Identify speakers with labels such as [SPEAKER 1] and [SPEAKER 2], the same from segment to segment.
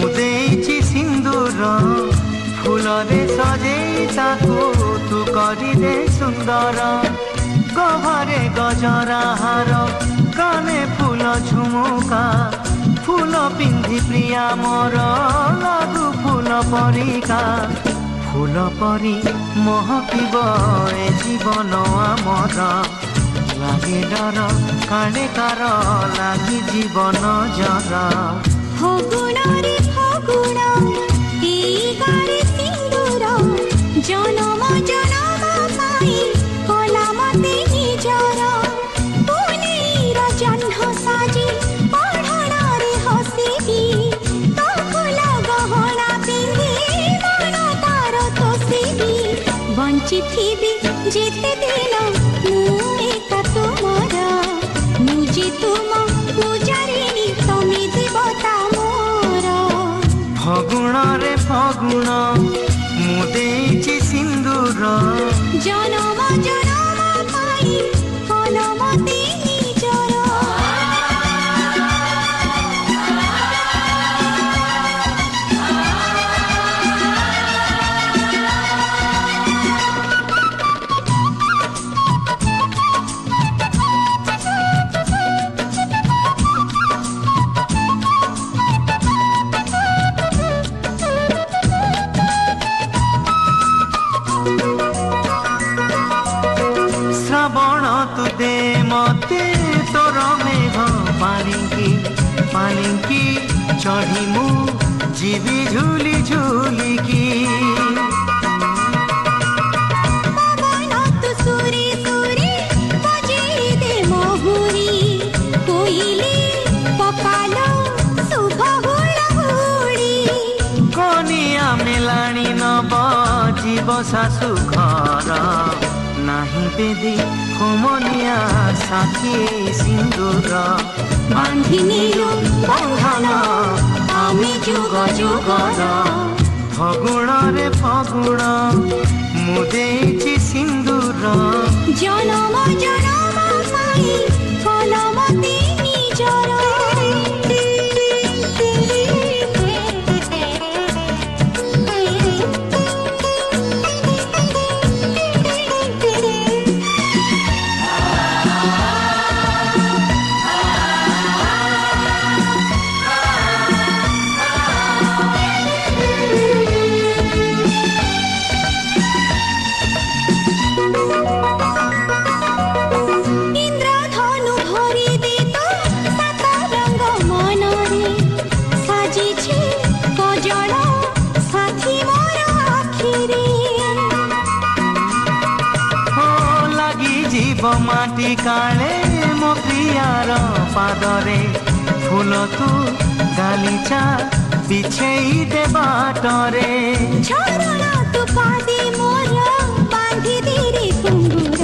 [SPEAKER 1] मुदेची सिंदूर फूल रे सजेई ताकू तू करी दे सुंदर गहरे गजरा हार काने फूल झुमुका फूल पिंधि प्रिया मोर लागू फूल परिका फूल परी महकिब ए जीवन आमर लागे डर काने कार लागी जीवन जर
[SPEAKER 2] फगुण रे फगुण एई गारे सिंदूर जनम जनम पाई कला मते निजर पुनीर जह्न साजी पढ़ण रे हसिबी तो फूल गहना पिंधि मन तार तोसिबी बंची थिबी जेते दिन मु एका तुमर मुझे तुम पूजारिणी तमे देवता मोर
[SPEAKER 1] फगुण रे फगुण मुदेची सिंदूर
[SPEAKER 2] जनम जनम पाई कलमते निजर
[SPEAKER 1] श्रावण तु दे मते तोर मेघ पालिंकी चढ़ी मु जीवी झूली झूलिकी
[SPEAKER 2] पवन तु सुरे सुरे बजेई दे महुरी कोइली पकालो शुभ हुड़हुड़ी
[SPEAKER 1] कनिया मेलाणी नब जीव शाशु घर नाही बेदी होमनिया साथी सिंदूर
[SPEAKER 2] बांधिनीलु बंधन आमी जुग जुगर
[SPEAKER 1] फगुण रे फगुण मुदेची सिंदूर
[SPEAKER 2] जनम जनम पाई कलमते निजर इंद्रधनु भरी दे तो सात रंग मनरे साजिछे कजल साथी मोर आखिरे
[SPEAKER 1] हो लगी जीव माटी काले मो प्रियार पादरे फूल तू गालीचा बिछेई दे बाटरे
[SPEAKER 2] झरण तु पादे मोर बांधि दे रे कुंगुर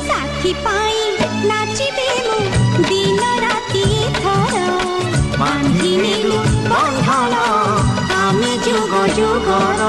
[SPEAKER 2] साथी पाई नाचिबे मु दिन राति थर बांधिनीलु बंधन आमी जुग जुगर